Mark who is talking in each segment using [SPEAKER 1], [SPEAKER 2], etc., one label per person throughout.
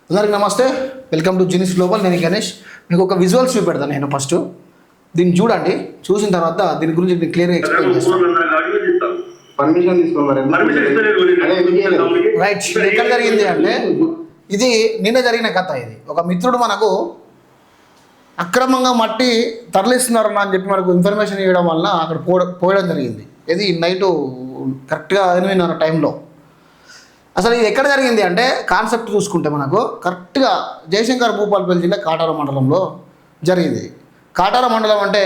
[SPEAKER 1] అందరికి నమస్తే, welcome to genius global. నేను గణేష్. మీకు ఒక విజువల్స్ చూపెడతాను. నేను ఫస్ట్ దీన్ని చూడండి, చూసిన తర్వాత దీని గురించి నేను క్లియర్గా ఎక్స్ప్లెయిన్ చేస్తాను. రైట్, ఇది ఎక్కడ జరిగింది అంటే ఇది నిన్న జరిగిన కథ. ఇది ఒక మిత్రుడు మనకు అక్రమంగా మట్టి తరలిస్తున్నారన్న అని చెప్పి మనకు ఇన్ఫర్మేషన్ ఇవ్వడం వల్ల అక్కడ పోయడం జరిగింది. ఇది నైటు కరెక్ట్గా 8:30 టైంలో. అసలు ఇది ఎక్కడ జరిగింది అంటే కాన్సెప్ట్ చూసుకుంటే మనకు కరెక్ట్గా జయశంకర్ భూపాలపల్లి జిల్లా కాటార మండలంలో జరిగింది. కాటార మండలం అంటే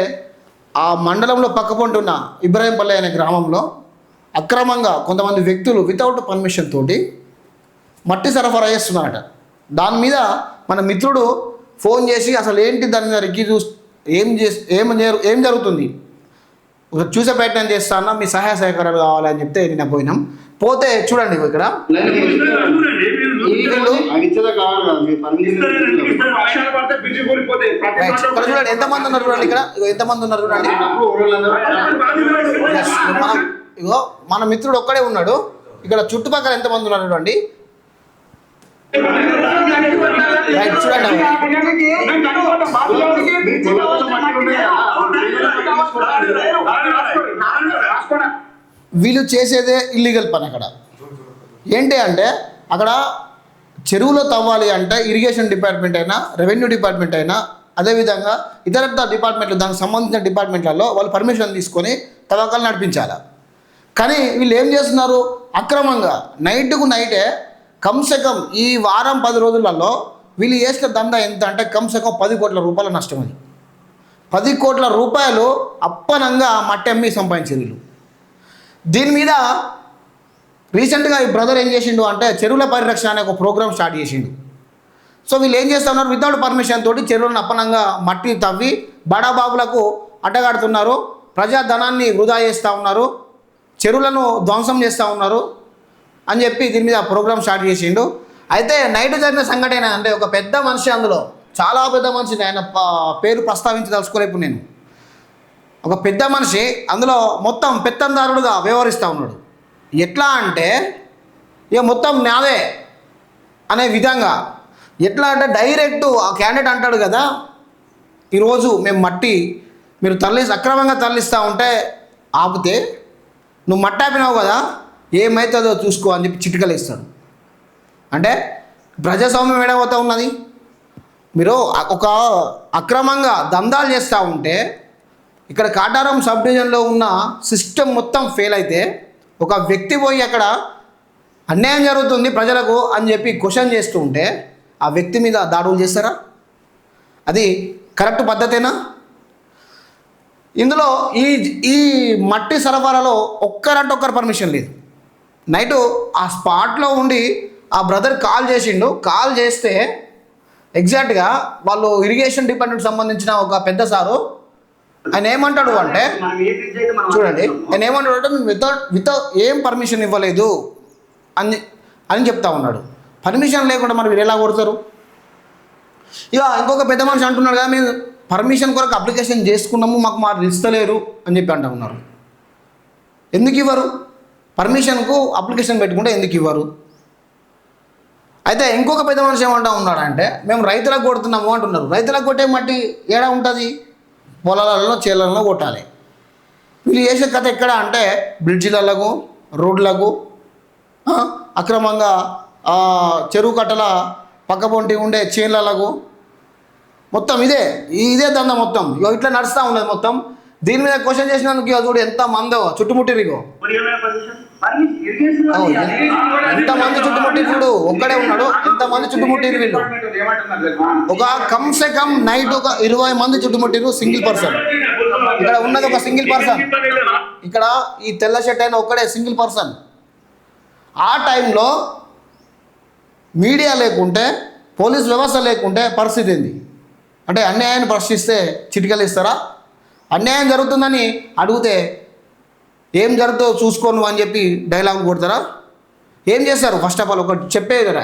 [SPEAKER 1] ఆ మండలంలో పక్కపొంటి ఉన్న ఇబ్రాహీంపల్లి అనే గ్రామంలో అక్రమంగా కొంతమంది వ్యక్తులు వితౌట్ పర్మిషన్ తోటి మట్టి సరఫరా చేస్తున్నారట. దాని మీద మన మిత్రుడు ఫోన్ చేసి అసలు ఏంటి దాని మీద రిక్కి ఏం జరుగుతుంది చూసే ప్రయత్నం చేస్తాను, మీ సహాయ సహకారాలు కావాలని చెప్తే నిన్న పోయినాం. పోతే చూడండి ఇక్కడ చూడండి ఎంతమంది ఉన్నారు చూడండి. ఇక్కడ ఎంతమంది ఉన్నారు చూడండి. ఇగో మన మిత్రుడు ఒక్కడే ఉన్నాడు. ఇక్కడ చుట్టుపక్కల ఎంతమంది ఉన్నారు చూడండి. చూడండి వీళ్ళు చేసేదే ఇల్లీగల్ పని. అక్కడ ఏంటి అంటే అక్కడ చెరువులో తవ్వాలి అంటే ఇరిగేషన్ డిపార్ట్మెంట్ అయినా, రెవెన్యూ డిపార్ట్మెంట్ అయినా, అదేవిధంగా ఇతర డిపార్ట్మెంట్లు దానికి సంబంధించిన డిపార్ట్మెంట్లలో వాళ్ళు పర్మిషన్ తీసుకొని తవ్వకాలు నడిపించాలి. కానీ వీళ్ళు ఏం చేస్తున్నారు, అక్రమంగా నైట్కు నైటే కమ్సెకం ఈ వారం 10 రోజులలో వీళ్ళు చేసిన దందా ఎంత అంటే కమ్సెకం 10 కోట్ల రూపాయల నష్టం. అది 10 కోట్ల రూపాయలు అప్పనంగా మట్టి అమ్మి సంపాదించారు వీళ్ళు. దీని మీద రీసెంట్గా ఈ బ్రదర్ ఏం చేసిండు అంటే చెరువుల పరిరక్షణ అనే ఒక ప్రోగ్రామ్ స్టార్ట్ చేసిండు. సో వీళ్ళు ఏం చేస్తూ ఉన్నారు, వితౌట్ పర్మిషన్ తోటి చెరువులను అప్పనంగా మట్టి తవ్వి బడాబాబులకు అడ్డగాడుతున్నారు, ప్రజాధనాన్ని వృధా చేస్తూ ఉన్నారు, చెరువులను ధ్వంసం చేస్తూ ఉన్నారు అని చెప్పి దీని మీద ప్రోగ్రామ్ స్టార్ట్ చేసిండు. అయితే నైట్ జరిగిన సంఘటన అంటే ఒక పెద్ద మనిషి, అందులో చాలా పెద్ద మనిషి, ఆయన పేరు ప్రస్తావించదలుచుకోలేపు నేను. ఒక పెద్ద మనిషి అందులో మొత్తం పెత్తందారుడుగా వ్యవహరిస్తూ ఉన్నాడు. ఎట్లా అంటే ఇక మొత్తం నాదే అనే విధంగా. ఎట్లా అంటే డైరెక్ట్ ఆ క్యాండిడేట్ అంటాడు కదా, ఈరోజు మేము మట్టి మీరు అక్రమంగా తరలిస్తూ ఉంటే ఆపితే నువ్వు మట్టి ఆపినావు కదా, ఏమవుతుందో చూసుకో అని చెప్పి చిటికలు ఇస్తాడు. అంటే ప్రజాస్వామ్యం ఏడవుతూ ఉన్నది. మీరు ఒక అక్రమంగా దందాలు చేస్తూ ఉంటే ఇక్కడ కాటారం సబ్ డివిజన్లో ఉన్న సిస్టమ్ మొత్తం ఫెయిల్ అయితే ఒక వ్యక్తి పోయి అక్కడ అన్యాయం జరుగుతుంది ప్రజలకు అని చెప్పి క్వశ్చన్ చేస్తూ ఉంటే ఆ వ్యక్తి మీద దాడులు చేస్తారా? అది కరెక్ట్ పద్ధతేనా? ఇందులో ఈ మట్టి సరఫరాలో ఒక్కరంటే ఒక్కరు పర్మిషన్ లేదు. నైటు ఆ స్పాట్లో ఉండి ఆ బ్రదర్ కాల్ చేసిండు. కాల్ చేస్తే ఎగ్జాక్ట్గా వాళ్ళు ఇరిగేషన్ డిపార్ట్మెంట్ సంబంధించిన ఒక పెద్ద సారు ఆయన ఏమంటాడు అంటే చూడండి, ఆయన ఏమంటాడు అంటే మేము వితౌట్ ఏం పర్మిషన్ ఇవ్వలేదు అని చెప్తా ఉన్నాడు. పర్మిషన్ లేకుండా మరి మీరు ఎలా కొడతారు? ఇక ఇంకొక పెద్ద మనిషి అంటున్నాడు కదా, మేము పర్మిషన్ కొరకు అప్లికేషన్ చేసుకున్నాము, మాకు ఇస్తలేరు అని చెప్పి అంటూ ఉన్నారు. ఎందుకు ఇవ్వరు? పర్మిషన్కు అప్లికేషన్ పెట్టుకుంటే ఎందుకు ఇవ్వరు? అయితే ఇంకొక పెద్ద మనిషి ఏమంటా ఉన్నాడంటే మేము రైతులకు కొడుతున్నాము అంటున్నారు. రైతులకు కొట్టే మట్టి ఏడా ఉంటుంది? పొలాలలో చేలలలో కొట్టాలి. వీళ్ళు చేసే కథ ఎక్కడ అంటే బ్రిడ్జిలకు, రోడ్లకు, అక్రమంగా చెరువు కట్టల పక్కపొంటి ఉండే చేన్లకు మొత్తం ఇదే దందా మొత్తం ఇట్లా నడుస్తూ ఉన్నది మొత్తం. దీని మీద క్వశ్చన్ చేసినందుకు చూడు ఎంత మందో చుట్టుముట్టిరిగో, ఎంతమంది చుట్టుముట్టి చూడు, ఒక్కడే ఉన్నాడు, ఎంతమంది చుట్టుముట్టిరు వీళ్ళు. ఒక కమ్సే కమ్ నైట్ ఒక 20 మంది చుట్టుముట్టిరు, సింగిల్ పర్సన్. ఇక్కడ ఉన్నది ఒక సింగిల్ పర్సన్. ఇక్కడ ఈ తెల్ల షర్ట్ అయిన ఒక్కడే సింగిల్ పర్సన్. ఆ టైంలో మీడియా లేకుంటే, పోలీస్ వ్యవస్థ లేకుంటే పరిస్థితి ఏంది అంటే అన్యాయాన్ని ప్రశ్నిస్తే చిటికలు ఇస్తారా? అన్యాయం జరుగుతుందని అడిగితే ఏం జరుగుతుందో చూసుకోను అని చెప్పి డైలాగులు కొడతారా? ఏం చేస్తారు? ఫస్ట్ ఆఫ్ ఆల్ ఒకటి చెప్పేది కదా.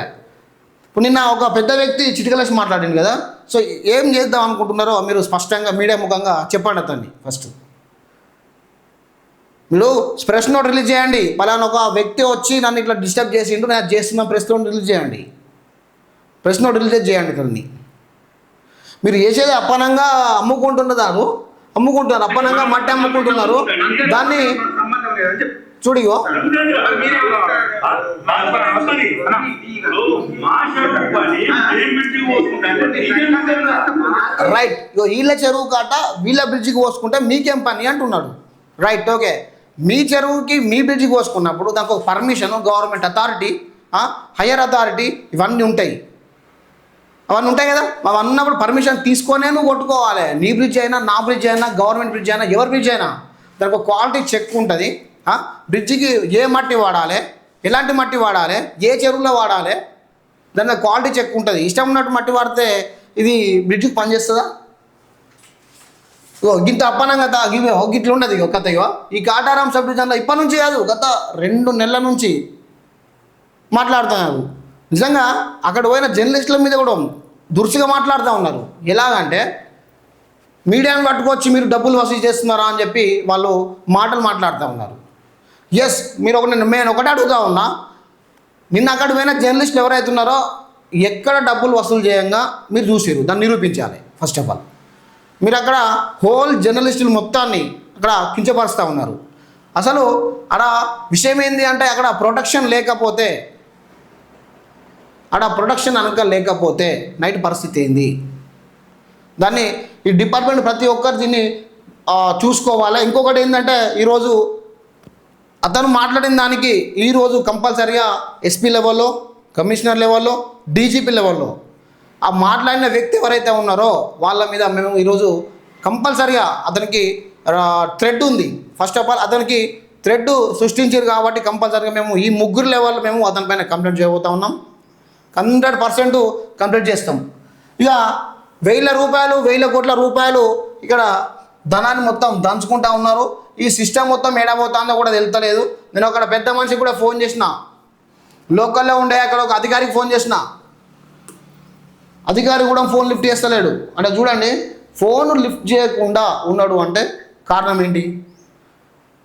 [SPEAKER 1] ఇప్పుడు నిన్న ఒక పెద్ద వ్యక్తి చిటికలేసి మాట్లాడింది కదా. సో ఏం చేద్దాం అనుకుంటున్నారో మీరు స్పష్టంగా మీడియా ముఖంగా చెప్పండి. అతన్ని ఫస్ట్ మీరు ప్రెస్ నోట్ రిలీజ్ చేయండి. పలానా ఒక వ్యక్తి వచ్చి నన్ను ఇట్లా డిస్టర్బ్ చేసిండు, నేను చేస్తున్న ప్రెస్ నోట్ రిలీజ్ చేయండి. ప్రెస్ నోట్ రిలీజ్ చేయండి ఇక్కడిని. మీరు చేసేది అప్పనంగా అమ్ముకుంటున్నారు, అప్పనంగా మట్టి అమ్ముకుంటున్నారు. దాన్ని చూడిగో రైట్, వీళ్ళ చెరువు కాట వీళ్ళ బ్రిడ్జికి పోసుకుంటే మీకేం పని అంటున్నాడు. Right, okay. మీ చెరువుకి మీ బ్రిడ్జికి పోసుకున్నప్పుడు దానికి ఒక permission, government authority, higher authority ఇవన్నీ ఉంటాయి. అవన్నీ ఉంటాయి కదా. అవన్నీ ఉన్నప్పుడు పర్మిషన్ తీసుకొనే నువ్వు కొట్టుకోవాలి. నీ బ్రిడ్జ్ అయినా, నా బ్రిడ్జ్ అయినా, గవర్నమెంట్ బ్రిడ్జ్ అయినా, ఎవరి బ్రిడ్జ్ అయినా దానికి ఒక క్వాలిటీ చెక్ ఉంటుంది. బ్రిడ్జికి ఏ మట్టి వాడాలి, ఎలాంటి మట్టి వాడాలి, ఏ చెరువులో వాడాలి, దాని క్వాలిటీ చెక్ ఉంటుంది. ఇష్టం ఉన్నట్టు మట్టి వాడితే ఇది బ్రిడ్జికి పనిచేస్తుందా? గింత అప్పనంగా గిట్లు ఉండదు కథ. ఈ కాటారం సబ్ డివిజన్లో ఇప్పటి నుంచి కాదు, గత 2 నెలల నుంచి మాట్లాడుతున్నారు. నిజంగా అక్కడ పోయిన జర్నలిస్టుల మీద కూడా దురుసుగా మాట్లాడుతూ ఉన్నారు. ఎలాగంటే మీడియాను పట్టుకొచ్చి మీరు డబ్బులు వసూలు చేస్తున్నారా అని చెప్పి వాళ్ళు మాటలు మాట్లాడుతూ ఉన్నారు. ఎస్, నేను ఒకటే అడుగుతూ ఉన్నా, నిన్న అక్కడ పోయిన జర్నలిస్టులు ఎవరైతే ఉన్నారో ఎక్కడ డబ్బులు వసూలు చేయంగా మీరు చూసారు, దాన్ని నిరూపించాలి. ఫస్ట్ ఆఫ్ ఆల్ మీరు అక్కడ హోల్ జర్నలిస్టులు మొత్తాన్ని అక్కడ కించపరుస్తూ ఉన్నారు. అసలు అక్కడ విషయం ఏంది అంటే అక్కడ ప్రొటెక్షన్ లేకపోతే, లేకపోతే నైట్ పరిస్థితి ఏంది, దాన్ని ఈ డిపార్ట్మెంట్ ప్రతి ఒక్కరు దీన్ని చూసుకోవాలి. ఇంకొకటి ఏంటంటే ఈరోజు అతను మాట్లాడిన దానికి ఈరోజు కంపల్సరిగా ఎస్పీ లెవెల్లో, కమిషనర్ లెవెల్లో, డీజీపీ లెవెల్లో ఆ మాట్లాడిన వ్యక్తి ఎవరైతే ఉన్నారో వాళ్ళ మీద మేము ఈరోజు కంపల్సరిగా అతనికి థ్రెడ్ ఉంది. ఫస్ట్ ఆఫ్ ఆల్ అతనికి థ్రెడ్ సృష్టించారు కాబట్టి కంపల్సరిగా మేము ఈ 3 లెవెల్లో మేము అతనిపైన కంప్లైంట్ చేయబోతా ఉన్నాం. 100% కంప్లైంట్ చేస్తాం. ఇక 1,000 కోట్ల రూపాయలు ఇక్కడ ధనాన్ని మొత్తం దంచుకుంటా ఉన్నారు. ఈ సిస్టమ్ మొత్తం ఏడబోతుందో కూడా తెలుస్తలేదు. నేను అక్కడ పెద్ద మనిషికి కూడా ఫోన్ చేసిన, లోకల్లో ఉండే అక్కడ ఒక అధికారికి ఫోన్ చేసిన, అధికారి కూడా ఫోన్ లిఫ్ట్ చేస్తలేడు. అంటే చూడండి, ఫోన్ లిఫ్ట్ చేయకుండా ఉన్నాడు అంటే కారణం ఏంటి?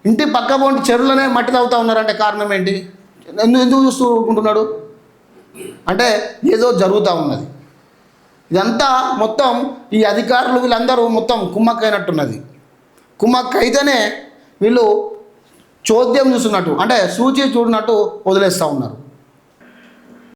[SPEAKER 1] ఇంటి పక్క పోంటి చెరువులోనే మట్టి తవ్వుతూ ఉన్నారంటే కారణం ఏంటి? ఎందుకు చూస్తూ ఉంటున్నాడు అంటే ఏదో జరుగుతూ ఉన్నది. ఇదంతా మొత్తం ఈ అధికారులు వీళ్ళందరూ మొత్తం కుమ్మక్కైనట్టున్నది. కుమ్మక్కైతేనే వీళ్ళు చోద్యం చూస్తున్నట్టు, అంటే సూచి చూడనట్టు వదిలేస్తూ ఉన్నారు.